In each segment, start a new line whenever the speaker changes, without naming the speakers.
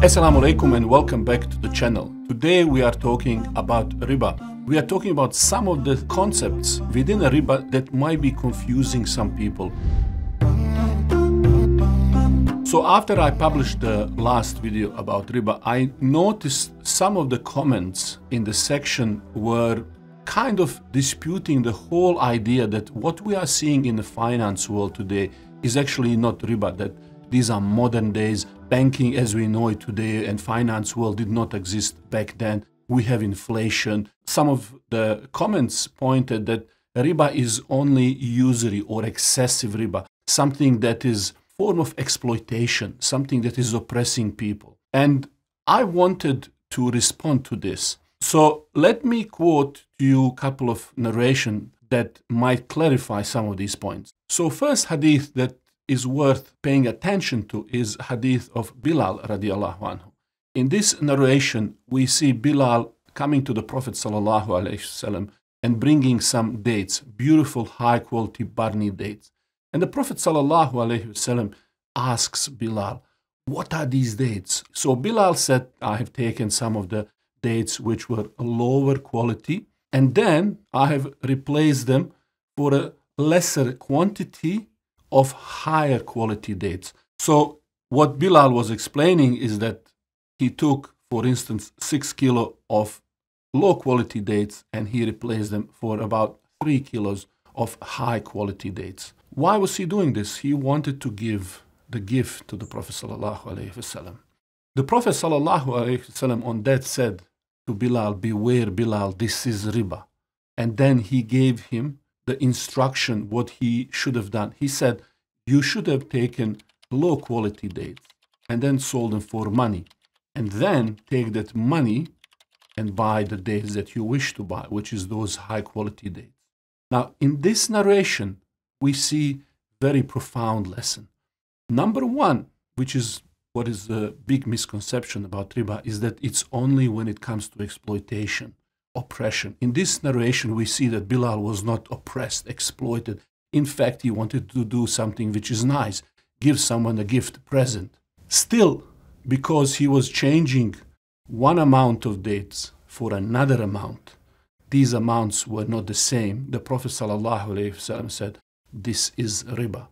Assalamu alaikum and welcome back to the channel. Today we are talking about riba. We are talking about some of the concepts within a riba that might be confusing some people. So after I published the last video about riba, I noticed some of the comments in the section were kind of disputing the whole idea that what we are seeing in the finance world today is actually not riba, that these are modern days. Banking as we know it today and finance world did not exist back then. We have inflation. Some of the comments pointed that riba is only usury or excessive riba, something that is form of exploitation, something that is oppressing people. And I wanted to respond to this. So let me quote to you a couple of narrations that might clarify some of these points. So first hadith that is worth paying attention to is hadith of Bilal radiallahu anhu. In this narration, we see Bilal coming to the Prophet sallallahu alaihi wasallam and bringing some dates, beautiful high-quality Barni dates. And the Prophet sallallahu alaihi wasallam asks Bilal, what are these dates? So Bilal said, I have taken some of the dates which were lower quality, and then I have replaced them for a lesser quantity of higher quality dates. So what Bilal was explaining is that he took, for instance, 6 kilos of low quality dates and he replaced them for about 3 kilos of high quality dates. Why was he doing this? He wanted to give the gift to the Prophet sallallahu alaihi wasallam. The Prophet sallallahu alaihi wasallam on that said to Bilal, beware Bilal, this is riba. And then he gave him the instruction what he should have done. He said, you should have taken low quality dates and then sold them for money, and then take that money and buy the dates that you wish to buy, which is those high quality dates. Now, in this narration, we see very profound lesson. Number one, which is what is the big misconception about riba, is that it's only when it comes to exploitation, oppression. In this narration, we see that Bilal was not oppressed, exploited. In fact, he wanted to do something which is nice, give someone a gift, present. Still, because he was changing one amount of dates for another amount, these amounts were not the same. The Prophet ﷺ said, this is riba.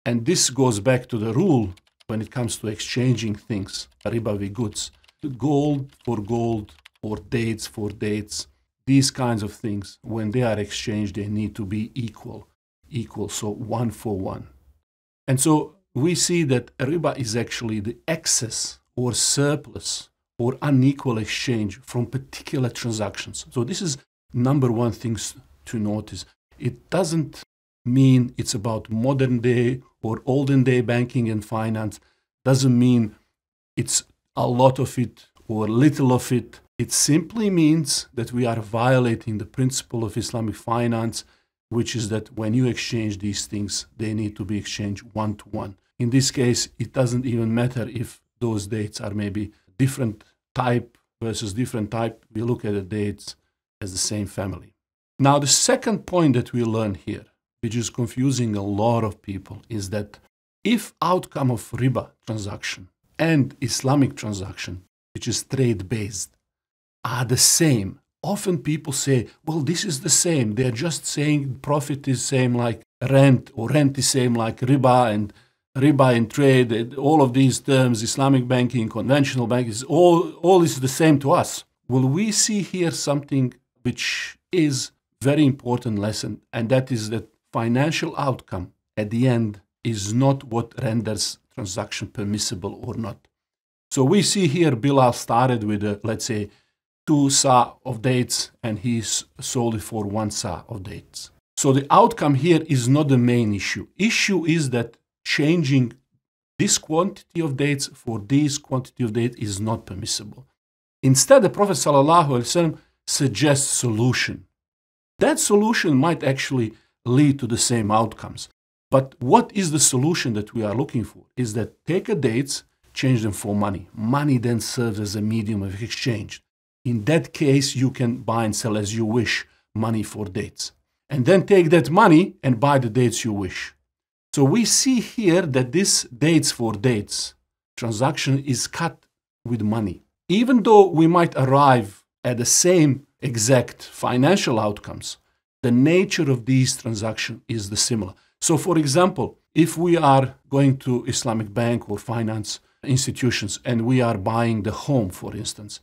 And this goes back to the rule when it comes to exchanging things, ribawi goods, gold for gold, or dates for dates. These kinds of things, when they are exchanged, they need to be equal, so one for one. And so we see that riba is actually the excess or surplus or unequal exchange from particular transactions. So this is number one thing to notice. It doesn't mean it's about modern day or olden day banking and finance. Doesn't mean it's a lot of it or little of it. It simply means that we are violating the principle of Islamic finance, which is that when you exchange these things, they need to be exchanged one to one. In this case, it doesn't even matter if those dates are maybe different type versus different type. We look at the dates as the same family. Now, the second point that we learn here, which is confusing a lot of people, is that if outcome of riba transaction and Islamic transaction, which is trade-based, are the same. Often people say, well, this is the same. They're just saying profit is same like rent, or rent is same like riba, and riba in trade, all of these terms, Islamic banking, conventional banking, all is the same to us. Well, we see here something which is very important lesson, and that is that financial outcome at the end is not what renders transaction permissible or not. So we see here Bilal started with, let's say, 2 sa of dates, and he sold it for 1 sa of dates. So the outcome here is not the main issue. Issue is that changing this quantity of dates for this quantity of dates is not permissible. Instead, the Prophet ﷺ suggests solution. That solution might actually lead to the same outcomes. But what is the solution that we are looking for? Is that take a dates, change them for money. Money then serves as a medium of exchange. In that case, you can buy and sell as you wish, money for dates. And then take that money and buy the dates you wish. So we see here that this dates for dates transaction is cut with money. Even though we might arrive at the same exact financial outcomes, the nature of these transactions is the similar. So for example, if we are going to Islamic bank or finance institutions and we are buying the home, for instance,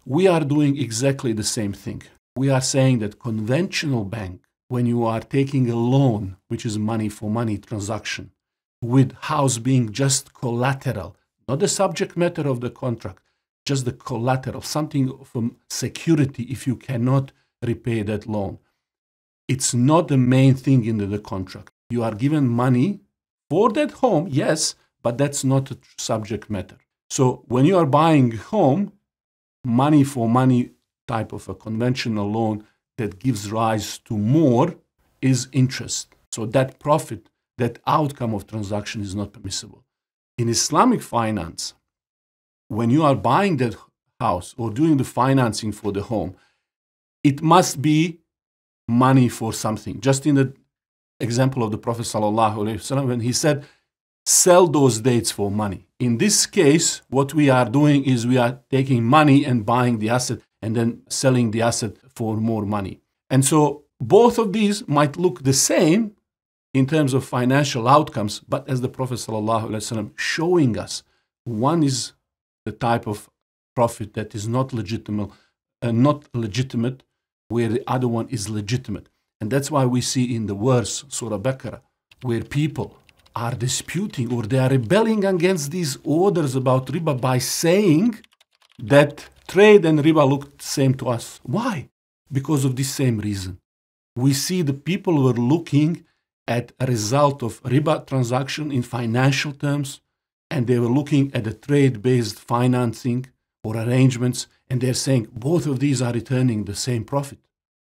we are doing exactly the same thing. We are saying that conventional bank, when you are taking a loan, which is money for money transaction, with house being just collateral, not the subject matter of the contract, just the collateral, something from security if you cannot repay that loan. It's not the main thing in the contract. You are given money for that home, yes, but that's not a subject matter. So when you are buying home, money for money type of a conventional loan that gives rise to more is interest. So that profit, that outcome of transaction is not permissible. In Islamic finance, when you are buying that house or doing the financing for the home, it must be money for something. Just in the example of the Prophet ﷺ, when he said, sell those dates for money. In this case, what we are doing is we are taking money and buying the asset and then selling the asset for more money. And so both of these might look the same in terms of financial outcomes, but as the Prophet ﷺ showing us, one is the type of profit that is not legitimate, where the other one is legitimate. And that's why we see in the verse, Surah Baqarah, where people are disputing or they are rebelling against these orders about riba by saying that trade and riba look the same to us. Why? Because of this same reason. We see the people were looking at a result of riba transaction in financial terms, and they were looking at the trade-based financing or arrangements, and they're saying both of these are returning the same profit.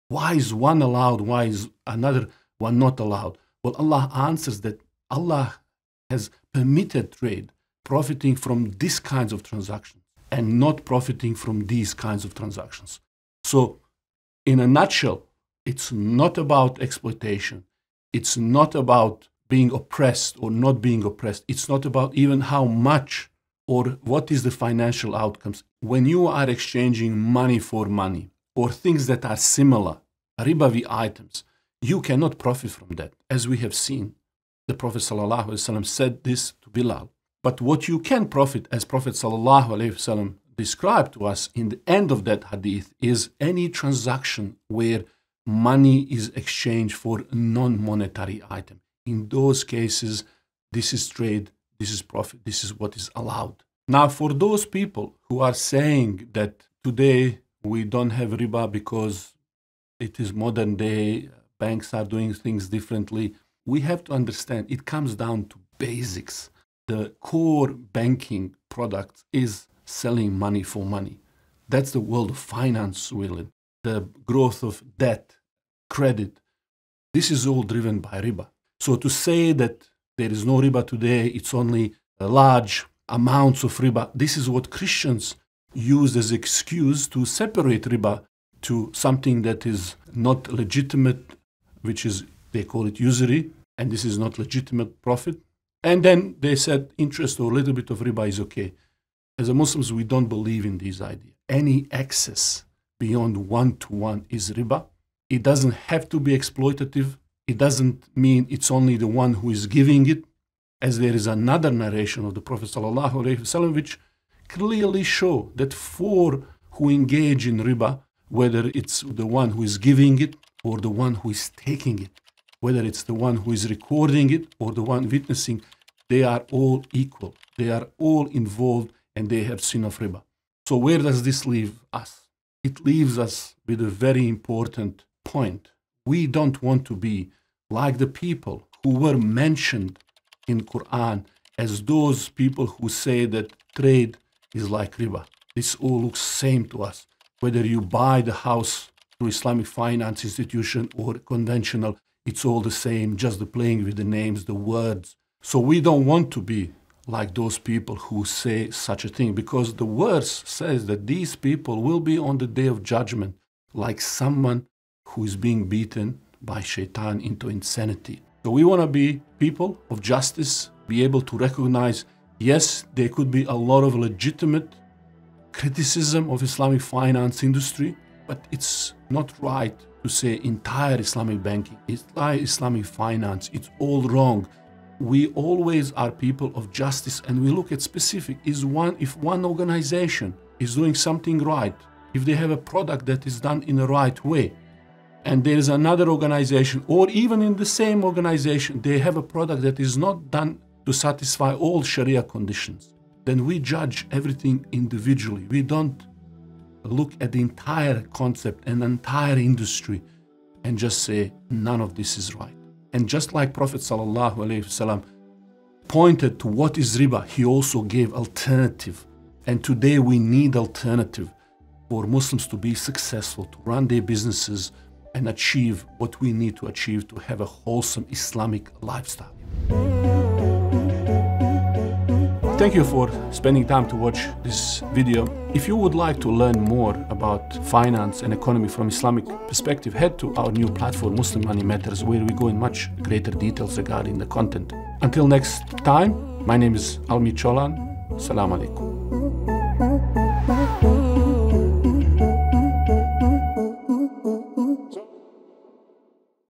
Why is one allowed? Why is another one not allowed? Well, Allah answers that Allah has permitted trade, profiting from these kinds of transactions and not profiting from these kinds of transactions. So, in a nutshell, it's not about exploitation. It's not about being oppressed or not being oppressed. It's not about even how much or what is the financial outcomes. When you are exchanging money for money or things that are similar, ribawi items, you cannot profit from that. As we have seen, the Prophet ﷺ said this to Bilal. But what you can profit, as Prophet ﷺ described to us in the end of that hadith, is any transaction where money is exchanged for non-monetary item. In those cases, this is trade, this is profit, this is what is allowed. Now, for those people who are saying that today we don't have riba because it is modern day, banks are doing things differently, we have to understand it comes down to basics. The core banking product is selling money for money. That's the world of finance, really. The growth of debt, credit, this is all driven by riba. So to say that there is no riba today, it's only large amounts of riba, this is what Christians use as excuse to separate riba to something that is not legitimate, which is, they call it usury, and this is not legitimate profit. And then they said interest or a little bit of riba is okay. As a Muslims, we don't believe in these ideas. Any excess beyond one-to-one is riba. It doesn't have to be exploitative. It doesn't mean it's only the one who is giving it, as there is another narration of the Prophet ﷺ which clearly show that for who engage in riba, whether it's the one who is giving it or the one who is taking it, whether it's the one who is recording it or the one witnessing, they are all equal. They are all involved and they have sin of riba. So where does this leave us? It leaves us with a very important point. We don't want to be like the people who were mentioned in Quran as those people who say that trade is like riba. This all looks same to us. Whether you buy the house through Islamic finance institution or conventional, it's all the same, just the playing with the names, the words. So we don't want to be like those people who say such a thing, because the verse says that these people will be on the day of judgment like someone who is being beaten by shaitan into insanity. So we want to be people of justice, be able to recognize, yes, there could be a lot of legitimate criticism of Islamic finance industry, but it's not right to say entire Islamic banking, entire Islamic finance, it's all wrong. We always are people of justice, and we look at specific. If one organization is doing something right, if they have a product that is done in the right way, and there is another organization, or even in the same organization, they have a product that is not done to satisfy all Sharia conditions, then we judge everything individually. We don't look at the entire concept and entire industry and just say none of this is right. And just like Prophet ﷺ pointed to what is riba, he also gave alternative. And today we need alternative for Muslims to be successful, to run their businesses and achieve what we need to achieve to have a wholesome Islamic lifestyle. Thank you for spending time to watch this video. If you would like to learn more about finance and economy from Islamic perspective, head to our new platform, Muslim Money Matters, where we go in much greater details regarding the content. Until next time, my name is Almi Cholan. Assalamu alaikum.